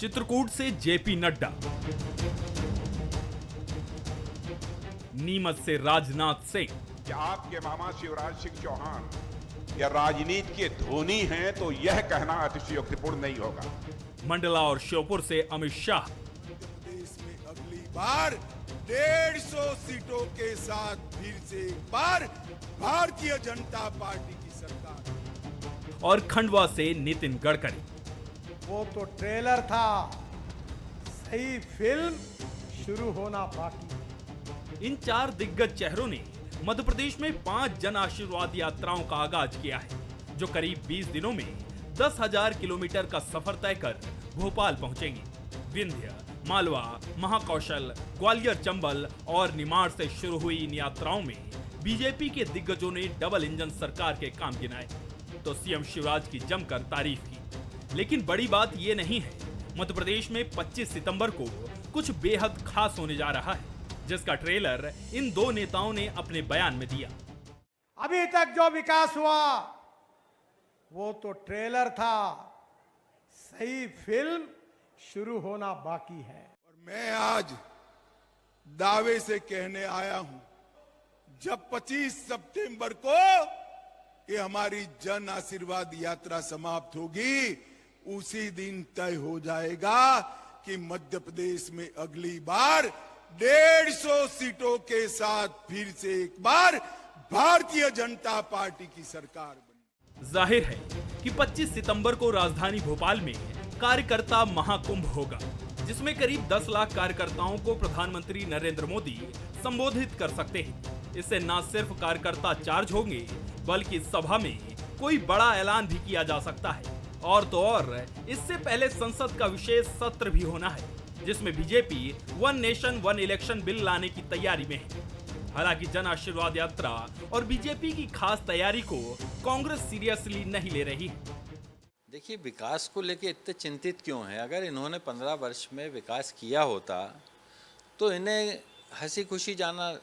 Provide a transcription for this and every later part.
चित्रकूट से जेपी नड्डा, नीमच से राजनाथ सिंह, कि आपके मामा शिवराज सिंह चौहान या राजनीति के धोनी हैं तो यह कहना अतिशयोक्तिपूर्ण नहीं होगा। मंडला और श्योपुर से अमित शाह, देश में अगली बार 150 सीटों के साथ फिर से एक बार भारतीय जनता पार्टी की सरकार। और खंडवा से नितिन गडकरी। वो तो ट्रेलर था, सही फिल्म शुरू होना बाकी। इन चार दिग्गज चेहरों ने मध्य प्रदेश में 5 जन आशीर्वाद यात्राओं का आगाज किया है, जो करीब 20 दिनों में 10,000 किलोमीटर का सफर तय कर भोपाल पहुंचेंगी। विंध्य, मालवा, महाकौशल, ग्वालियर, चंबल और निमाड़ से शुरू हुई इन यात्राओं में बीजेपी के दिग्गजों ने डबल इंजन सरकार के काम गिनाए तो सीएम शिवराज की जमकर तारीफ की। लेकिन बड़ी बात ये नहीं है, मध्य प्रदेश में 25 सितंबर को कुछ बेहद खास होने जा रहा है, जिसका ट्रेलर इन दो नेताओं ने अपने बयान में दिया। अभी तक जो विकास हुआ वो तो ट्रेलर था, सही फिल्म शुरू होना बाकी है। और मैं आज दावे से कहने आया हूं, जब 25 सितंबर को ये हमारी जन आशीर्वाद यात्रा समाप्त होगी, उसी दिन तय हो जाएगा कि मध्य प्रदेश में अगली बार 150 सीटों के साथ फिर से एक बार भारतीय जनता पार्टी की सरकार बनी। जाहिर है कि 25 सितंबर को राजधानी भोपाल में कार्यकर्ता महाकुंभ होगा, जिसमें करीब 10 लाख कार्यकर्ताओं को प्रधानमंत्री नरेंद्र मोदी संबोधित कर सकते हैं। इससे न सिर्फ कार्यकर्ता चार्ज होंगे, बल्कि सभा में कोई बड़ा ऐलान भी किया जा सकता है। और तो और इससे पहले संसद का विशेष सत्र भी होना है, जिसमें BJP one nation one election bill लाने की तैयारी में है। हालांकि जन आशीर्वाद यात्रा और बीजेपी की खास तैयारी को कांग्रेस सीरियसली नहीं ले रही है। देखिए, विकास को लेके इतने चिंतित क्यों हैं? अगर इन्होंने 15 वर्ष में विकास किया होता तो इन्हें हंसी खुशी जाना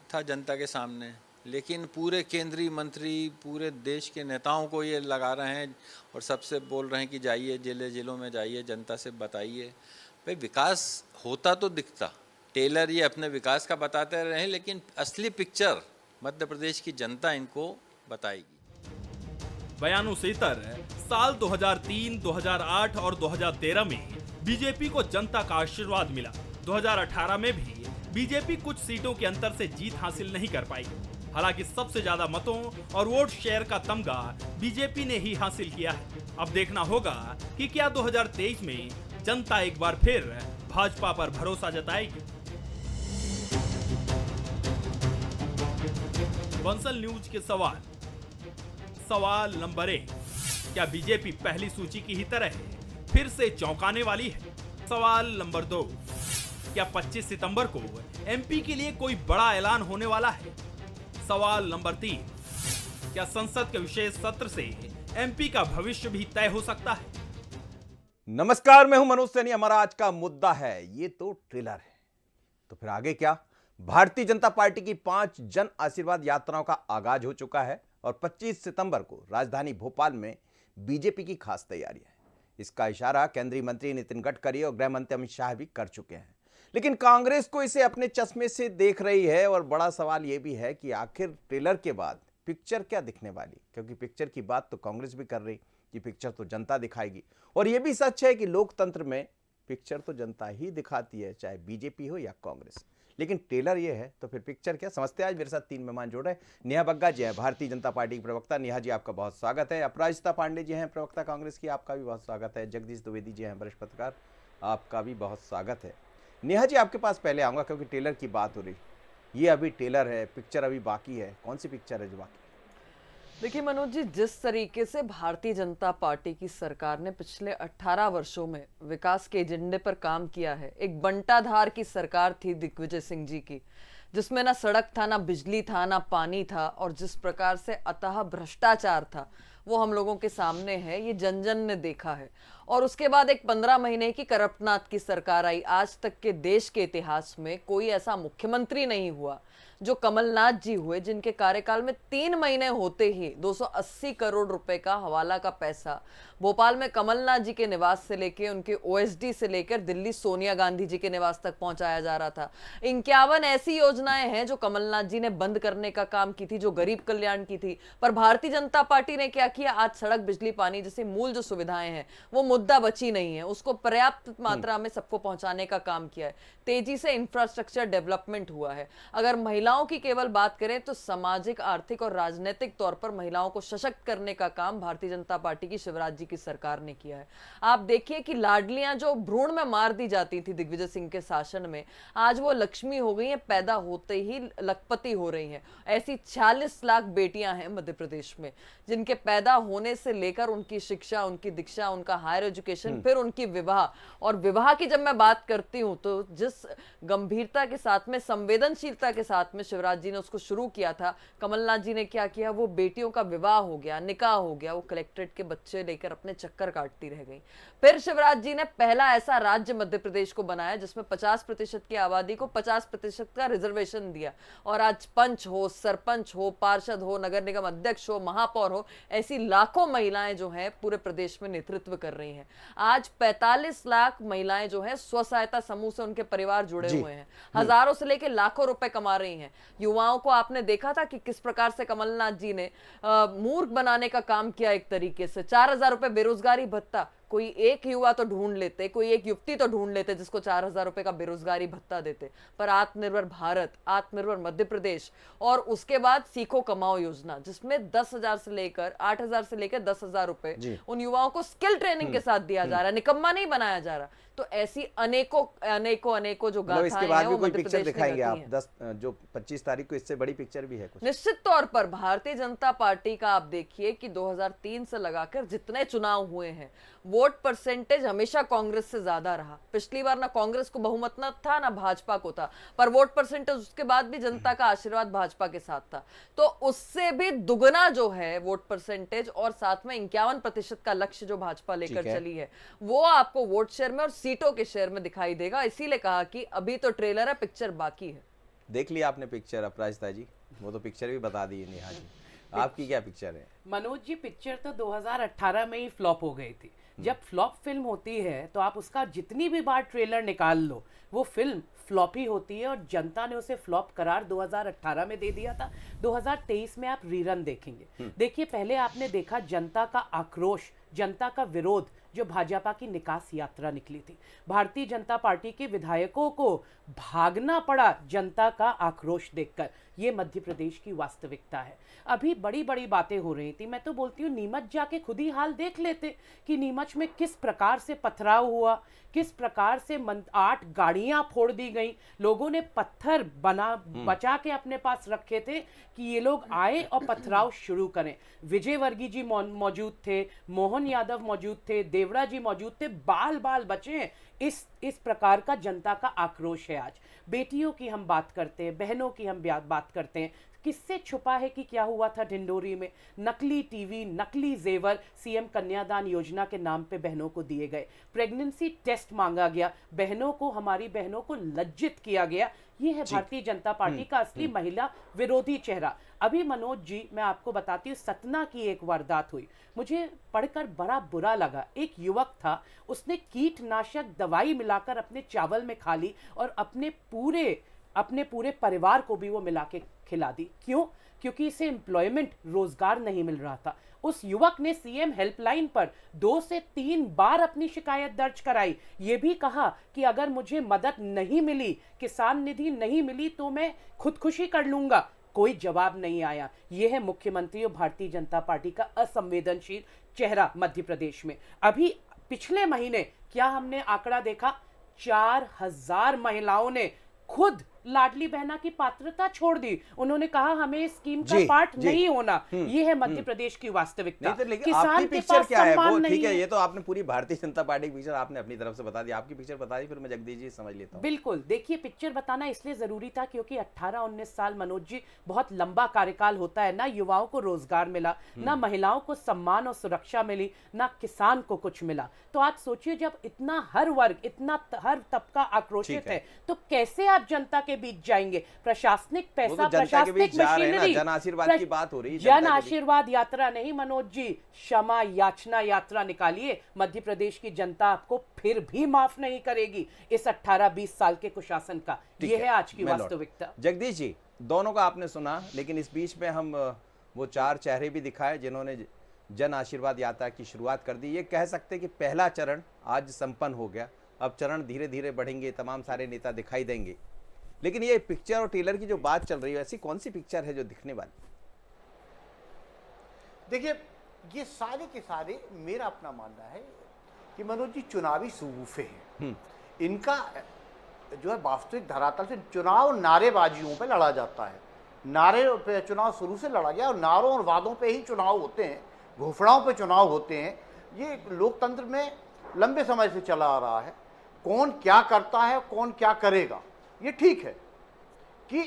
था जनता के सामने, लेकिन पूरे केंद्रीय मंत्री पूरे देश के नेताओं को ये लगा रहे हैं और सबसे बोल रहे हैं कि जाइए जिलों में जाइए, जनता से बताइए। भाई, विकास होता तो दिखता, टेलर ये अपने विकास का बताते रहे, लेकिन असली पिक्चर मध्य प्रदेश की जनता इनको बताएगी। बयानों से इतर साल 2003, 2008 और 2013 में बीजेपी को जनता का आशीर्वाद मिला। 2018 में भी बीजेपी कुछ सीटों के अंतर से जीत हासिल नहीं कर पाई। हालांकि सबसे ज्यादा मतों और वोट शेयर का तमगा बीजेपी ने ही हासिल किया है। अब देखना होगा कि क्या 2023 में जनता एक बार फिर भाजपा पर भरोसा जताएगी। बंसल न्यूज के सवाल नंबर 1, क्या बीजेपी पहली सूची की ही तरह फिर से चौंकाने वाली है? सवाल नंबर 2, क्या 25 सितंबर को एमपी के लिए कोई बड़ा ऐलान होने वाला है? सवाल नंबर 3, क्या संसद के विशेष सत्र से एमपी का भविष्य भी तय हो सकता है? नमस्कार, मैं हूं मनोज सैनी। हमारा आज का मुद्दा है, ये तो ट्रेलर है, तो फिर आगे क्या? भारतीय जनता पार्टी की 5 जन आशीर्वाद यात्राओं का आगाज हो चुका है और 25 सितंबर को राजधानी भोपाल में बीजेपी की खास तैयारी है। इसका इशारा केंद्रीय मंत्री नितिन गडकरी और गृह मंत्री अमित शाह भी कर चुके हैं, लेकिन कांग्रेस को इसे अपने चश्मे से देख रही है। और बड़ा सवाल यह भी है कि आखिर ट्रेलर के बाद पिक्चर क्या दिखने वाली, क्योंकि पिक्चर की बात तो कांग्रेस भी कर रही कि पिक्चर तो जनता दिखाएगी। और यह भी सच है कि लोकतंत्र में पिक्चर तो जनता ही दिखाती है, चाहे बीजेपी हो या कांग्रेस। लेकिन ट्रेलर ये है तो फिर पिक्चर क्या? समझते हैं। आज मेरे साथ 3 मेहमान जुड़ रहे हैं। नेहा बग्गा जी हैं, भारतीय जनता पार्टी की प्रवक्ता। नेहा जी, आपका बहुत स्वागत है। अपराजिता पांडे जी हैं, प्रवक्ता कांग्रेस की, आपका भी बहुत स्वागत है। जगदीश द्विवेदी जी हैं, वरिष्ठ पत्रकार, आपका भी बहुत स्वागत है। नेहा जी, आपके पास पहले आऊंगा क्योंकि ट्रेलर की बात हो रही। ये अभी ट्रेलर है, पिक्चर अभी बाकी है। कौन सी पिक्चर है जो बाकी? देखिए मनोज जी, जिस तरीके से भारतीय जनता पार्टी की सरकार ने पिछले 18 वर्षों में विकास के एजेंडे पर काम किया है, एक बंटाधार की सरकार थी दिग्विजय सिंह जी की, जिसमें ना सड़क था, ना बिजली था, ना पानी था, और जिस प्रकार से अतः भ्रष्टाचार था वो हम लोगों के सामने है, ये जन जन ने देखा है। और उसके बाद एक 15 महीने की करप्टनाथ की सरकार आई। आज तक के देश के इतिहास में कोई ऐसा मुख्यमंत्री नहीं हुआ जो कमलनाथ जी हुए, जिनके कार्यकाल में 3 महीने होते ही 280 करोड़ रुपए का हवाला का पैसा भोपाल में कमलनाथ जी के निवास से लेके उनके ओएसडी से लेकर दिल्ली सोनिया गांधी जी के निवास तक पहुंचाया जा रहा था। 51 ऐसी योजनाएं हैं जो कमलनाथ जी ने बंद करने का काम की थी, जो गरीब कल्याण की थी, पर भारतीय जनता पार्टी ने क्या किया? आज सड़क, बिजली, पानी जैसी मूल जो सुविधाएं हैं वो मुद्दा बची नहीं है, उसको पर्याप्त मात्रा में सबको पहुंचाने का काम किया है। तेजी से इंफ्रास्ट्रक्चर डेवलपमेंट हुआ है। अगर महिलाओं की केवल बात करें तो सामाजिक, आर्थिक और राजनीतिक तौर पर महिलाओं को सशक्त करने का काम भारतीय जनता पार्टी की, शिवराज जी की सरकार ने किया है। आप देखिए कि लाडलियां जो भ्रूण में मार दी जाती थी दिग्विजय सिंह के शासन में, आज वो लक्ष्मी हो गई हैं, पैदा होते ही लखपति हो रही हैं। ऐसी 46 लाख बेटियां हैं मध्य प्रदेश में, जिनके पैदा होने से लेकर उनकी शिक्षा, उनकी दीक्षा, उनका हायर एजुकेशन, फिर उनकी विवाह। और विवाह की जब मैं बात करती हूं तो जिस गंभीरता के साथ में, संवेदनशीलता के साथ में शिवराज जी ने उसको शुरू किया था, कमलनाथ जी ने क्या किया? वो बेटियों का विवाह हो गया, निकाह हो गया, वो कलेक्ट्रेट के बच्चे लेकर अपने चक्कर काटती रह गई। फिर शिवराज जी ने पहला ऐसा राज्य मध्य प्रदेश को बनाया जिसमें 50% की आबादी को 50% का रिजर्वेशन दिया। और आज पंच हो, सरपंच हो, पार्षद हो, नगर निगम अध्यक्ष हो, महापौर हो, ऐसी लाखों महिलाएं जो हैं पूरे प्रदेश में नेतृत्व कर रही हैं। आज 45 लाख महिलाएं जो हैं स्व सहायता समूह से उनके परिवार जुड़े हुए हैं, हजारों से लेकर लाखों रुपए कमा रही हैं। युवाओं को आपने देखा था कि किस प्रकार से कमलनाथ जी ने मूर्ख बनाने का काम किया। एक तरीके से 4000 रुपए बेरोजगारी भत्ता, कोई एक युवा तो ढूंढ लेते, कोई एक युवती तो ढूंढ लेते जिसको 4000 रुपए का बेरोजगारी भत्ता देते। पर आत्मनिर्भर भारत, आत्मनिर्भर मध्य प्रदेश और उसके बाद सीखो कमाओ योजना, जिसमें 10,000 से लेकर 8,000 से लेकर 10,000 रुपए उन युवाओं को स्किल ट्रेनिंग के साथ दिया जा रहा है, निकम्मा नहीं बनाया जा रहा। तो ऐसी अनेकों अनेकों अनेकों जो गाथाएं इसके बाद हैं भी वो कोई मध्य पिक्चर प्रदेश ने दिखाएंगे आप रखी हैं। 10 जो 25 तारीख को इससे बड़ी पिक्चर भी है कुछ? निश्चित तौर पर भारतीय जनता पार्टी का आप देखिए कि 2003 से लगाकर जितने चुनाव हुए हैं, वोट परसेंटेज हमेशा कांग्रेस से ज्यादा रहा। पिछली बार ना कांग्रेस को बहुमत न था ना भाजपा को था, पर वोट परसेंटेज उसके बाद भी जनता का आशीर्वाद भाजपा के साथ था। तो उससे भी दुगना जो है वोट परसेंटेज, और साथ में 51% का लक्ष्य जो भाजपा लेकर चली है, वो आपको वोट शेयर में और सीटों के शेयर में दिखाई देगा। इसीलिए कहा कि अभी तो ट्रेलर है, पिक्चर बाकी है। देख लिया आपने पिक्चर अपराजिता जी? वो तो पिक्चर भी बता दी है नेहा जी। आपकी क्या पिक्चर है? मनोज जी, पिक्चर तो 2018 में ही फ्लॉप हो गई थी। जब फ्लॉप फिल्म होती है तो आप उसका जितनी भी बार ट्रेलर निकाल लो, वो फिल्म फ्लॉप ही होती है। और जनता ने उसे फ्लॉप करार 2018 में दे दिया था। 2023 में आप रीरन देखेंगे। देखिए, पहले आपने देखा जनता का आक्रोश, जनता का विरोध, जो भाजपा की निकास यात्रा निकली थी। भारतीय जनता पार्टी के विधायकों को भागना पड़ा जनता का आक्रोश देखकर। ये मध्य प्रदेश की वास्तविकता है। अभी बड़ी बड़ी बातें हो रही थी। मैं तो बोलती हूँ नीमच जाके खुद ही हाल देख लेते कि नीमच में किस प्रकार से पथराव हुआ, किस प्रकार से 8 गाड़ियां फोड़ दी गई। लोगों ने पत्थर बचा के अपने पास रखे थे कि ये लोग आए और पथराव शुरू करें। विजय वर्गीय जी मौजूद थे, मोहन यादव मौजूद थे, देवड़ा जी मौजूद थे, बाल बाल बचे। इस प्रकार का जनता का आक्रोश है आज। बेटियों की हम बात करते हैं, बहनों की हम बात करते हैं। किससे छुपा है कि क्या हुआ था ढिंडोरी में? नकली टीवी, नकली जेवर सीएम कन्यादान योजना के नाम पे बहनों को दिए गए। प्रेगनेंसी टेस्ट मांगा गया, बहनों को, हमारी बहनों को लज्जित किया गया। ये है भारतीय जनता पार्टी का असली महिला विरोधी चेहरा। अभी मनोज जी, मैं आपको बताती हूँ, सतना की एक वारदात हुई, मुझे पढ़कर बड़ा बुरा लगा। एक युवक था, उसने कीटनाशक दवाई मिलाकर अपने चावल में खा ली और अपने पूरे परिवार को भी वो मिला के खिला दी। क्यों? क्योंकि इसे एम्प्लॉयमेंट, रोजगार नहीं मिल रहा था। उस युवक ने सीएम हेल्पलाइन पर 2 से 3 बार अपनी शिकायत दर्ज कराई। ये भी कहा कि अगर मुझे मदद नहीं मिली, किसान निधि नहीं मिली, तो मैं खुदकुशी कर लूंगा। कोई जवाब नहीं आया। यह है मुख्यमंत्री और भारतीय जनता पार्टी का असंवेदनशील चेहरा मध्य प्रदेश में। अभी पिछले महीने क्या हमने आंकड़ा देखा? 4000 महिलाओं ने खुद लाडली बहना की पात्रता छोड़ दी। उन्होंने कहा हमें इस स्कीम का पार्ट नहीं होना। ये है मध्य प्रदेश की वास्तविकता। तो लेकिन आपकी पिक्चर क्या है? वो ठीक है, ये तो आपने पूरी भारतीय जनता पार्टी की पिक्चर आपने अपनी तरफ से बता दी। आपकी पिक्चर बता दी, फिर मैं जगदीश जी समझ लेता हूं। बिल्कुल, देखिए, पिक्चर बताना इसलिए जरूरी था क्योंकि 18-19 साल मनोज जी बहुत लंबा कार्यकाल होता है। ना युवाओं को रोजगार मिला, ना महिलाओं को सम्मान और सुरक्षा मिली, ना किसान को कुछ मिला। तो आज सोचिए, जब इतना हर वर्ग, इतना हर तबका आक्रोशित है, तो कैसे आप जनता के के बीच जाएंगे। प्रशासनिक वो पैसा, तो जनता के बीच प्रशासनिक जा रहे हैं ना, मशीनरी, जन आशीर्वाद की बात हो रही है, जनता जन के बीच। आशीर्वाद यात्रा नहीं मनोज जी, क्षमा याचना यात्रा निकालिए। मध्य प्रदेश की जनता आपको फिर भी माफ नहीं करेगी इस 18-20 साल के कुशासन का। ठीक यह है आज की मैं लौट- वास्तविकता। जगदीश जी, दोनों का आपने सुना, लेकिन इस बीच में हम वो 4 चेहरे भी दिखाए जिन्होंने जन आशीर्वाद यात्रा की शुरुआत कर दी। ये कह सकते कि पहला चरण आज संपन्न हो गया, अब चरण धीरे धीरे बढ़ेंगे, तमाम सारे नेता दिखाई देंगे। लेकिन ये पिक्चर और ट्रेलर की जो बात चल रही है, ऐसी कौन सी पिक्चर है जो दिखने वाली? देखिए, ये सारे के सारे मेरा अपना मानना है कि मनोज जी चुनावी सूफे हैं। इनका जो है वास्तविक धरातल से चुनाव नारेबाजियों पे लड़ा जाता है। नारे पे चुनाव शुरू से लड़ा गया और नारों और वादों पे ही चुनाव होते हैं, घोषणाओं पे चुनाव होते हैं। ये लोकतंत्र में लंबे समय से चला आ रहा है। कौन क्या करता है, कौन क्या करेगा, ये ठीक है कि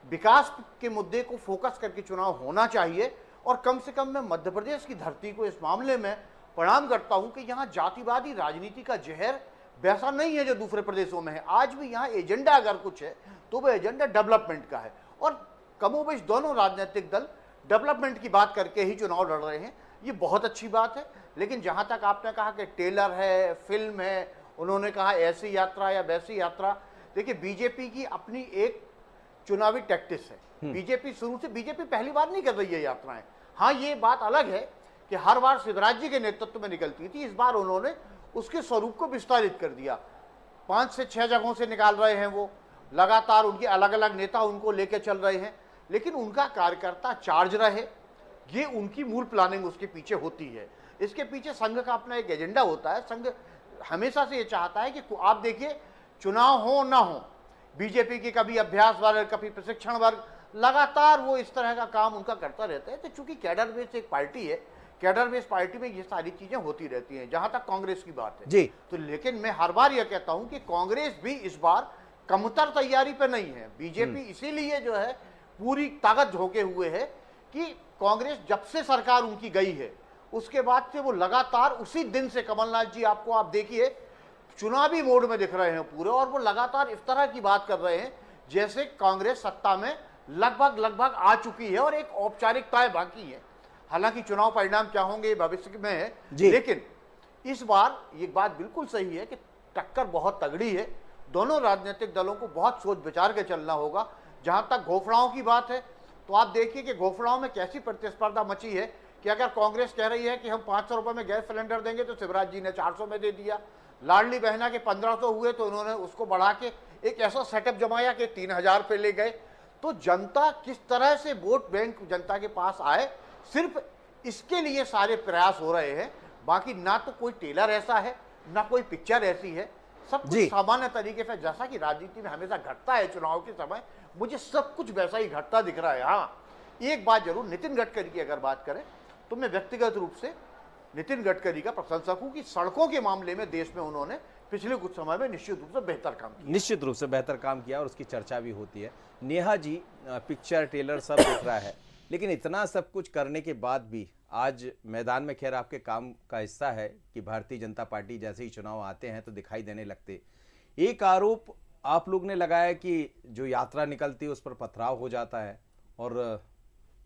विकास के मुद्दे को फोकस करके चुनाव होना चाहिए। और कम से कम मैं मध्य प्रदेश की धरती को इस मामले में प्रणाम करता हूं कि यहाँ जातिवादी राजनीति का जहर वैसा नहीं है जो दूसरे प्रदेशों में है। आज भी यहाँ एजेंडा अगर कुछ है तो वह एजेंडा डेवलपमेंट का है और कमोबेश दोनों राजनीतिक दल डेवलपमेंट की बात करके ही चुनाव लड़ रहे हैं। ये बहुत अच्छी बात है। लेकिन जहां तक आपने कहा कि टेलर है, फिल्म है, उन्होंने कहा ऐसी यात्रा या वैसी यात्रा, देखिए बीजेपी की अपनी एक चुनावी टैक्टिस है। बीजेपी शुरू से, बीजेपी पहली बार नहीं कर रही है यात्राएं। हाँ, ये बात अलग है कि हर बार शिवराज जी के नेतृत्व में निकलती थी, इस बार उन्होंने उसके स्वरूप को विस्तारित कर दिया। 5 से 6 जगहों से निकाल रहे हैं वो, लगातार उनके अलग अलग नेता उनको लेके चल रहे हैं, लेकिन उनका कार्यकर्ता चार्ज रहे, ये उनकी मूल प्लानिंग उसके पीछे होती है। इसके पीछे संघ का अपना एक एजेंडा होता है। संघ हमेशा से ये चाहता है कि आप देखिए, चुनाव हो ना हो, बीजेपी की कभी अभ्यास वर्ग, कभी प्रशिक्षण वर्ग, लगातार वो इस तरह का काम उनका करता रहता है। तो चूंकि कैडर बेस्ड एक पार्टी है, कैडर बेस्ड पार्टी में ये सारी चीजें होती रहती हैं। जहां तक कांग्रेस की बात है जी, तो लेकिन मैं हर बार यह कहता हूं कि कांग्रेस भी इस बार कमतर तैयारी पे नहीं है। बीजेपी इसीलिए जो है पूरी ताकत झोंके हुए है कि कांग्रेस जब से सरकार उनकी गई है उसके बाद से वो लगातार उसी दिन से, कमलनाथ जी आपको आप देखिए चुनावी मोड में दिख रहे हैं पूरे, और वो लगातार इस तरह की बात कर रहे हैं जैसे कांग्रेस सत्ता में लगभग आ चुकी है और एक औपचारिकताएं बाकी है। हालांकि चुनाव परिणाम क्या होंगे भविष्य में है, लेकिन इस बार ये बात बिल्कुल सही है कि टक्कर बहुत तगड़ी है। दोनों राजनीतिक दलों को बहुत सोच विचार के चलना होगा। जहां तक घोषणाओं की बात है तो आप देखिए कि घोषणाओं में कैसी प्रतिस्पर्धा मची है कि अगर कांग्रेस कह रही है कि हम 500 रुपए में गैस सिलेंडर देंगे तो शिवराज जी ने 400 में दे दिया। लाडली बहना के 1500 हुए तो उन्होंने उसको बढ़ा के एक ऐसा सेटअप जमाया कि 3000 पे ले गए। तो जनता किस तरह से वोट बैंक जनता के पास आए, सिर्फ इसके लिए सारे प्रयास हो रहे हैं। बाकी ना तो कोई टेलर ऐसा है, ना कोई पिक्चर ऐसी है, सब कुछ सामान्य तरीके से, जैसा कि राजनीति में हमेशा घटता है चुनाव के समय, मुझे सब कुछ वैसा ही घटता दिख रहा है। हाँ, एक बात जरूर, नितिन गडकरी की अगर बात करें तो मैं व्यक्तिगत रूप से नितिन गडकरी का प्रशंसक हूं कि सड़कों के मामले में देश में उन्होंने पिछले कुछ समय में निश्चित रूप से बेहतर काम किया। निश्चित रूप से बेहतर काम किया और उसकी चर्चा भी होती है। नेहा जी, पिक्चर ट्रेलर सब दिख रहा है, लेकिन इतना सब कुछ करने के बाद भी आज मैदान में, खैर आपके काम का हिस्सा है कि भारतीय जनता पार्टी जैसे ही चुनाव आते हैं तो दिखाई देने लगते। एक आरोप आप लोग ने लगाया कि जो यात्रा निकलती है उस पर पथराव हो जाता है, और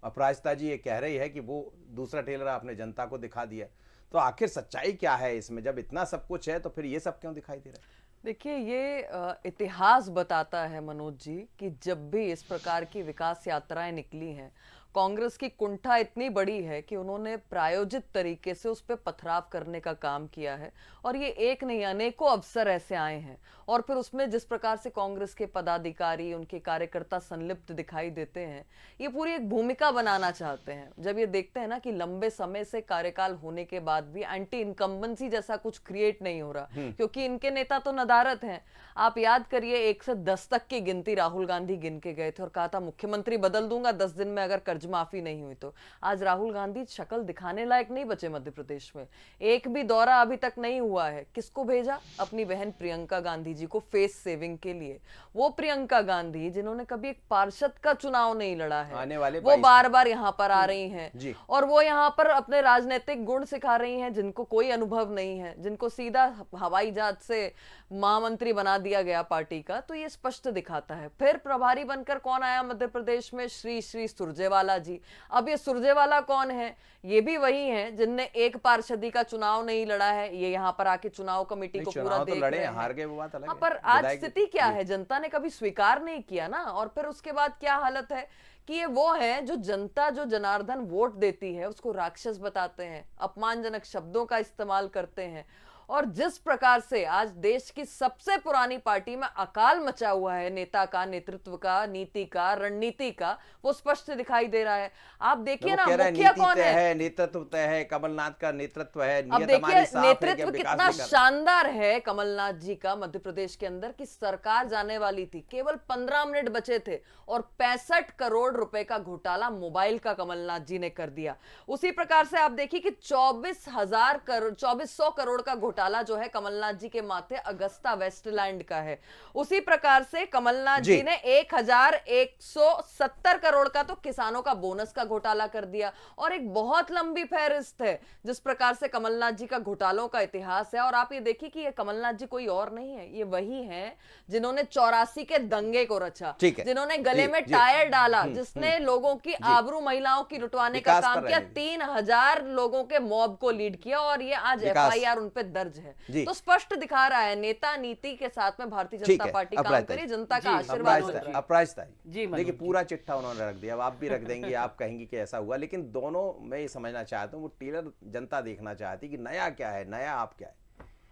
अपराजिता जी ये कह रही है कि वो दूसरा ट्रेलर आपने जनता को दिखा दिया। तो आखिर सच्चाई क्या है इसमें? जब इतना सब कुछ है तो फिर ये सब क्यों दिखाई दे रहा है? देखिए, ये इतिहास बताता है मनोज जी कि जब भी इस प्रकार की विकास यात्राएं निकली हैं, कांग्रेस की कुंठा इतनी बड़ी है कि उन्होंने प्रायोजित तरीके से उस पर पथराव करने का काम किया है। और ये एक नहीं, अनेकों अवसर ऐसे आए हैं। और फिर उसमें जिस प्रकार से कांग्रेस के पदाधिकारी, उनके कार्यकर्ता संलिप्त दिखाई देते हैं, ये पूरी एक भूमिका बनाना चाहते हैं। जब ये देखते हैं ना कि लंबे समय से कार्यकाल होने के बाद भी एंटी इनकम्बेंसी जैसा कुछ क्रिएट नहीं हो रहा, क्योंकि इनके नेता तो नदारत हैं। आप याद करिए, 1 से 10 तक की गिनती राहुल गांधी गिन के गए थे और कहा था मुख्यमंत्री बदल दूंगा 10 दिन में, अगर कर कर्ज माफी नहीं हुई तो आज राहुल गांधी शक्ल दिखाने लायक नहीं बचे मध्य प्रदेश में। एक भी दौरा अभी तक नहीं हुआ है। किसको भेजा? अपनी बहन प्रियंका गांधी जी को फेस सेविंग के लिए। वो प्रियंका गांधी जिन्होंने कभी एक पार्षद का चुनाव नहीं लड़ा है, आने वाले वो बार बार यहाँ पर आ रही हैं और वो यहाँ पर अपने राजनीतिक गुण सिखा रही हैं, जिनको कोई अनुभव नहीं है, जिनको सीधा हवाई जहाज से महामंत्री बना दिया गया पार्टी का। तो ये स्पष्ट दिखाता है। फिर प्रभारी बनकर कौन आया मध्य प्रदेश में? श्री सुरजेवाला जी। अब ये सुरजेवाला कौन है? ये भी वही हैं जिनने एक पार्षदी का चुनाव नहीं लड़ा है। ये यहाँ पर आके चुनाव कमेटी को पूरा देख तो लड़े, रहे हैं। हार गए, वो बात अलग है। पर आज स्थिति क्या है? जनता ने कभी स्वीकार नहीं किया ना। और फिर उसके बाद क्या हालत है कि ये वो है जो जनता, जो जनार्दन वोट देती है, उसको राक्षस बताते हैं, अपमानजनक शब्दों का इस्तेमाल करते हैं। और जिस प्रकार से आज देश की सबसे पुरानी पार्टी में अकाल मचा हुआ है नेता का, नेतृत्व का, नीति का, रणनीति का, वो स्पष्ट दिखाई दे रहा है। आप देखिए ना, मुखिया कौन है? नेतृत्व तय है, कमलनाथ का नेतृत्व है। अब देखिए नेतृत्व कितना शानदार है कमलनाथ जी का मध्य प्रदेश के अंदर कि सरकार जाने वाली थी, केवल 15 मिनट बचे थे और 65 करोड़ रुपए का घोटाला मोबाइल का कमलनाथ जी ने कर दिया। उसी प्रकार से आप देखिए कि 2400 करोड़ का घोटाला जो है कमलनाथ जी के माथे अगस्ता वेस्टलैंड का है। उसी प्रकार से कमलनाथ जी ने 1170 करोड़ का तो किसानों का बोनस का घोटाला कर दिया। और एक बहुत लंबी फहरिस्त है जिस प्रकार से कमलनाथ जी का घोटालों का इतिहास है। और आप ये देखिए कि ये कमलनाथ जी कोई और नहीं है, ये वही हैं जिन्होंने 84 के दंगे को रचा, जिन्होंने गले में टायर डाला, जिसने लोगों की आबरू, महिलाओं की लुटवाने का काम किया, 3000 लोगों के मॉब को लीड किया और ये आज FIR उन पे दर्ज है। तो स्पष्ट दिखा रहा है नेता नीति के साथ में भारतीय जनता पार्टी काम करे, जनता का आशीर्वाद होता है। अपराजिता जी देखिए पूरा चिट्ठा उन्होंने रख दिया। अब आप भी रख देंगे, आप कहेंगे कि ऐसा हुआ, लेकिन दोनों मैं ये समझना चाहता हूँ, वो टेलर जनता देखना चाहती कि नया क्या है, नया आप क्या है।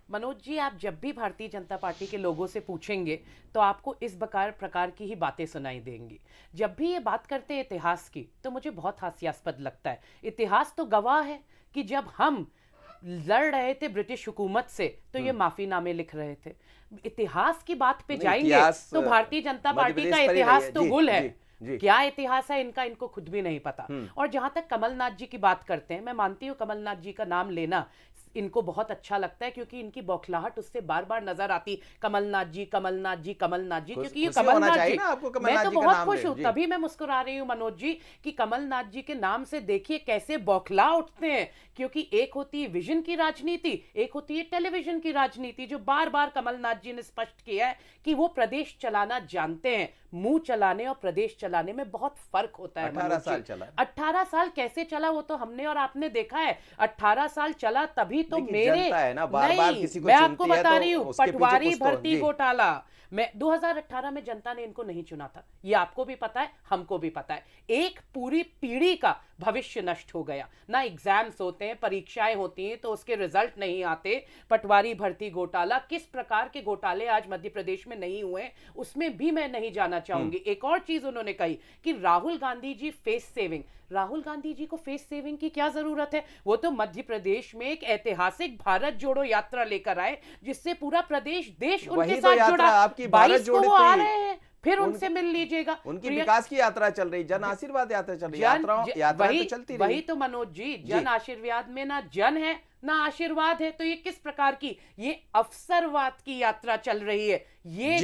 मनोज जी, आप जब भी भारतीय जनता पार्टी के लोगों से पूछेंगे तो आपको इस प्रकार की ही बातें सुनाई देंगी। जब भी ये बात करते हैं इतिहास की तो मुझे बहुत हास्यास्पद लगता है। इतिहास तो गवाह है कि जब हम लड़ रहे थे ब्रिटिश हुकूमत से तो ये माफीनामे लिख रहे थे। इतिहास की बात पे जाएंगे तो भारतीय जनता पार्टी का इतिहास तो गुल है। क्या इतिहास है इनका, इनको खुद भी नहीं पता। और जहां तक कमलनाथ जी की बात करते हैं, मैं मानती हूं कमलनाथ जी का नाम लेना इनको बहुत अच्छा लगता है क्योंकि इनकी बौखलाहट उससे बार बार नजर आती, कमलनाथ जी कमलनाथ जी कमलनाथ जी, क्योंकि ये कमलनाथ जी, मैं तो बहुत खुश हूं, तभी मैं मुस्कुरा रही हूं मनोज जी कि कमलनाथ जी के नाम से देखिए कैसे बौखला उठते हैं। क्योंकि एक होती है विजन की राजनीति, एक होती है टेलीविजन की राजनीति, जो बार बार कमलनाथ जी ने स्पष्ट किया है कि वो प्रदेश चलाना जानते हैं। मुंह चलाने और प्रदेश चलाने में बहुत फर्क होता है। 18 साल चला। 18 साल कैसे चला वो तो हमने और आपने देखा है। 18 साल चला तभी तो मेरे है ना, बार बार किसी को मैं आपको बता रही हूँ, पटवारी तो भर्ती घोटाला मैं 2018 में जनता ने इनको नहीं चुना था, ये आपको भी पता है, हमको भी पता है। एक पूरी पीढ़ी का भविष्य नष्ट हो गया। ना एग्जाम्स होते हैं, परीक्षाएं होती हैं तो उसके रिजल्ट नहीं आते। पटवारी भर्ती घोटाला, किस प्रकार के घोटाले आज मध्य प्रदेश में नहीं हुए उसमें भी मैं नहीं जाना चाहूंगी। एक और चीज उन्होंने कही कि राहुल गांधी जी फेस सेविंग। राहुल गांधी जी को फेस सेविंग की क्या जरूरत है? वो तो मध्य प्रदेश में एक ऐतिहासिक भारत जोड़ो यात्रा लेकर आए जिससे पूरा प्रदेश देश उनके साथ जुड़ा। 22 को वो आ रहे हैं, फिर उनसे मिल लीजिएगा। उनकी विकास की यात्रा चल रही, जन आशीर्वाद यात्रा चल रही, यात्रा तो चलती रही। वही तो मनोज जी, जन आशीर्वाद में ना जन है ना आशीर्वाद है, तो ये किस प्रकार की, ये अवसरवाद की यात्रा चल रही है। ये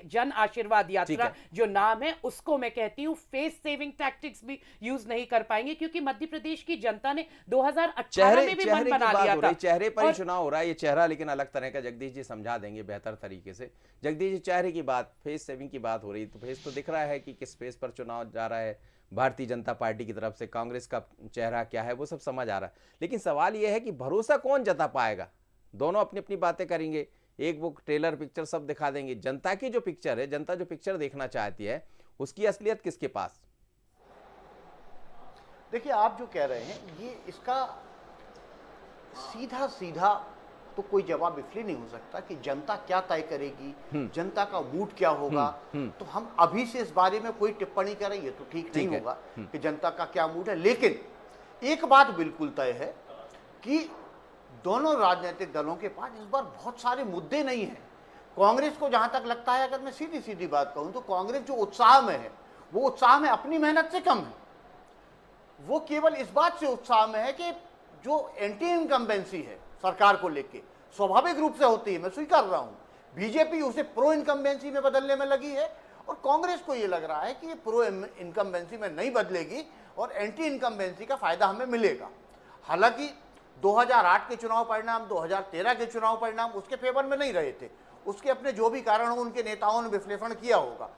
जन आशीर्वाद यात्रा जो नाम है उसको मैं कहती हूँ फेस सेविंग टैक्टिक्स भी यूज नहीं कर पाएंगे, क्योंकि मध्य प्रदेश की जनता ने 2018 में भी मन बना लिया था। चेहरे पर ही चुनाव हो रहा है, ये चेहरा लेकिन अलग तरह का। जगदीश जी समझा देंगे बेहतर तरीके से। जगदीश जी, चेहरे की बात, फेस सेविंग की बात हो रही, तो फेस तो दिख रहा है कि किस फेस पर चुनाव जा रहा है भारतीय जनता पार्टी की तरफ से, कांग्रेस का चेहरा क्या है वो सब समझ आ रहा है। लेकिन सवाल यह है कि भरोसा कौन जता पाएगा? दोनों अपनी अपनी बातें करेंगे, एक वो ट्रेलर पिक्चर सब दिखा देंगे। जनता की जो पिक्चर है, जनता जो पिक्चर देखना चाहती है, उसकी असलियत किसके पास? देखिए, आप जो कह रहे हैं ये इसका सीधा सीधा तो कोई जवाब इसलिए नहीं हो सकता कि जनता क्या तय करेगी, जनता का मूड क्या होगा। तो हम अभी से इस बारे में कोई टिप्पणी करें ये तो ठीक नहीं होगा कि जनता का क्या मूड है। लेकिन एक बात बिल्कुल तय है कि दोनों राजनीतिक दलों के पास इस बार बहुत सारे मुद्दे नहीं हैं। कांग्रेस को जहां तक लगता है, अगर मैं सीधी सीधी बात कहूं तो कांग्रेस जो उत्साह में है वो उत्साह में अपनी मेहनत से कम है, वो केवल इस बात से उत्साह में है कि जो एंटी इनकम्बेंसी है सरकार को लेके स्वाभाविक रूप से होती है, मैं स्वीकार रहा हूं, बीजेपी उसे प्रो इनकम्बेंसी में बदलने में लगी है और कांग्रेस को यह लग रहा है कि ये प्रो इनकम्बेंसी में नहीं बदलेगी और एंटी इनकम्बेंसी का फायदा हमें मिलेगा। हालांकि 2008 के चुनाव परिणाम, 2013 के चुनाव परिणाम उसके फेवर में नहीं रहे थे, उसके अपने जो भी कारण हो उनके नेताओं ने विश्लेषण किया होगा।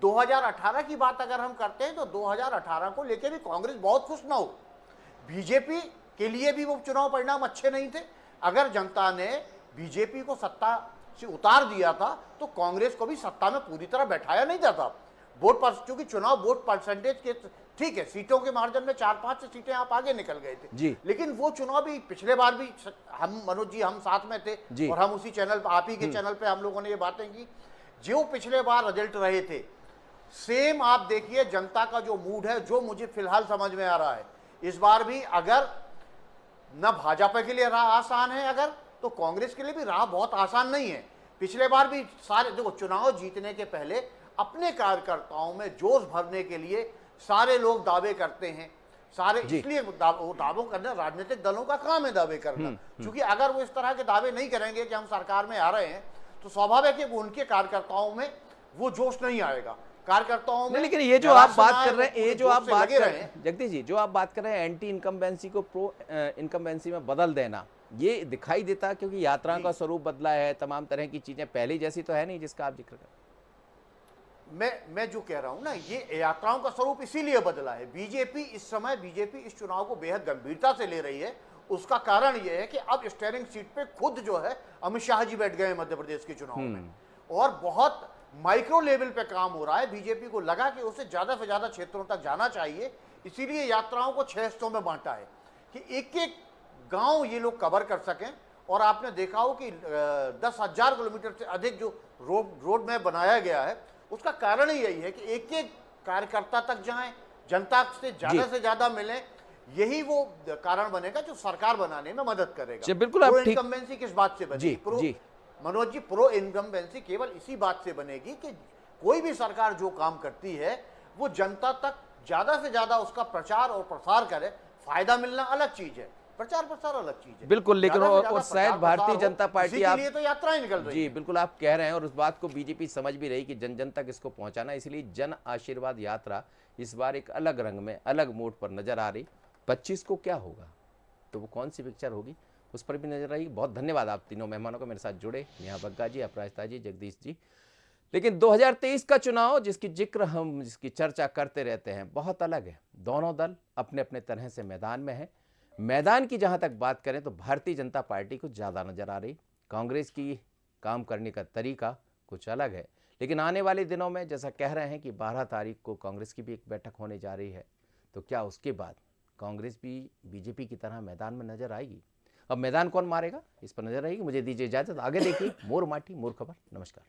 2018 की बात अगर हम करते हैं तो 2018 को लेकर भी कांग्रेस बहुत खुश ना हो, बीजेपी के लिए भी वो चुनाव परिणाम अच्छे नहीं थे। अगर जनता ने बीजेपी को सत्ता से उतार दिया था तो कांग्रेस को भी सत्ता में पूरी तरह बैठाया नहीं जाता। वोट पर, क्योंकि चुनाव वोट परसेंटेज के, ठीक है, सीटों के मार्जिन में 4-5 सीटें आप आगे निकल गए थे जी। लेकिन वो चुनाव भी पिछले बार भी हम, मनोज जी, हम साथ में थे और हम उसी चैनल पर, आप ही के चैनल पे हम लोगों ने ये बातें की, जो पिछले बार रिजल्ट रहे थे सेम आप देखिए जनता का जो मूड है, जो मुझे फिलहाल समझ में आ रहा है, इस बार भी अगर न भाजपा के लिए राह आसान है अगर, तो कांग्रेस के लिए भी राह बहुत आसान नहीं है। पिछले बार भी सारे, देखो, चुनाव जीतने के पहले अपने कार्यकर्ताओं में जोश भरने के लिए सारे लोग दावे करते हैं, सारे, इसलिए वो दावों करना राजनीतिक दलों का काम है, दावे करना, क्योंकि अगर वो इस तरह के दावे नहीं करेंगे कि हम सरकार में आ रहे हैं तो स्वाभाविक है कि उनके कार्यकर्ताओं में वो जोश नहीं आएगा। कार्यकर्ताओं में, लेकिन ये जो आप बात कर रहे हैं, ये जो आप बात कर रहे हैं जगदीश जी, जो आप बात कर रहे हैं एंटी इनकम्बेंसी को प्रो इनकम्बेंसी में बदल देना, ये दिखाई देता क्योंकि यात्राओं का स्वरूप बदला है, तमाम तरह की चीजें पहले जैसी तो है नहीं जिसका आप जिक्र कर। मैं जो कह रहा हूं ना, ये यात्राओं का स्वरूप इसीलिए बदला है। बीजेपी इस चुनाव को बेहद गंभीरता से ले रही है। उसका कारण यह है कि अब स्टीयरिंग सीट पे खुद जो है अमित शाह जी बैठ गए मध्य प्रदेश के चुनाव में और बहुत माइक्रो लेवल पे काम हो रहा है। बीजेपी को लगा कि उसे ज्यादा से ज्यादा क्षेत्रों तक जाना चाहिए, इसीलिए यात्राओं को 6 हिस्सों में बांटा है कि एक एक गांव ये लोग कवर कर सकें। और आपने देखा हो कि 10,000 किलोमीटर से अधिक जो रोड मैप बनाया गया है, उसका कारण ही यही है कि एक एक कार्यकर्ता तक जाएं, जनता से ज्यादा मिलें। यही वो कारण बनेगा जो सरकार बनाने में मदद करेगा। बिल्कुल, आप ठीक। इनकम्बेंसी किस बात से बनेगी? मनोज जी, प्रो इनकम्बेंसी केवल इसी बात से बनेगी कि कोई भी सरकार जो काम करती है वो जनता तक ज्यादा से ज्यादा उसका प्रचार और प्रसार करे। फायदा मिलना अलग चीज है, प्रचार प्रसार अलग चीज है। बिल्कुल, लेकिन और शायद भारतीय जनता पार्टी, आप लिए तो यात्राएं निकल रही जी, बिल्कुल आप कह रहे हैं और उस बात को बीजेपी समझ भी रही कि जन जन तक इसको पहुंचाना, इसलिए जन आशीर्वाद यात्रा इस बार एक अलग रंग में, अलग मोड पर नजर आ रही। 25 को क्या होगा, तो वो कौन सी पिक्चर होगी, उस पर भी नजर आई। बहुत धन्यवाद आप तीनों मेहमानों को मेरे साथ जुड़े, नेहा बग्गा जी, अपराजिता जी, जगदीश जी। लेकिन 2023 का चुनाव जिसकी चर्चा करते रहते हैं, बहुत अलग है। दोनों दल अपने अपने तरह से मैदान में है। मैदान की जहां तक बात करें तो भारतीय जनता पार्टी को ज़्यादा नजर आ रही, कांग्रेस की काम करने का तरीका कुछ अलग है। लेकिन आने वाले दिनों में जैसा कह रहे हैं कि 12 तारीख को कांग्रेस की भी एक बैठक होने जा रही है, तो क्या उसके बाद कांग्रेस भी बीजेपी की तरह मैदान में नजर आएगी? अब मैदान कौन मारेगा, इस पर नजर आएगी। मुझे दीजिए इजाजत, आगे देखिए मोर माटी मोर खबर। नमस्कार।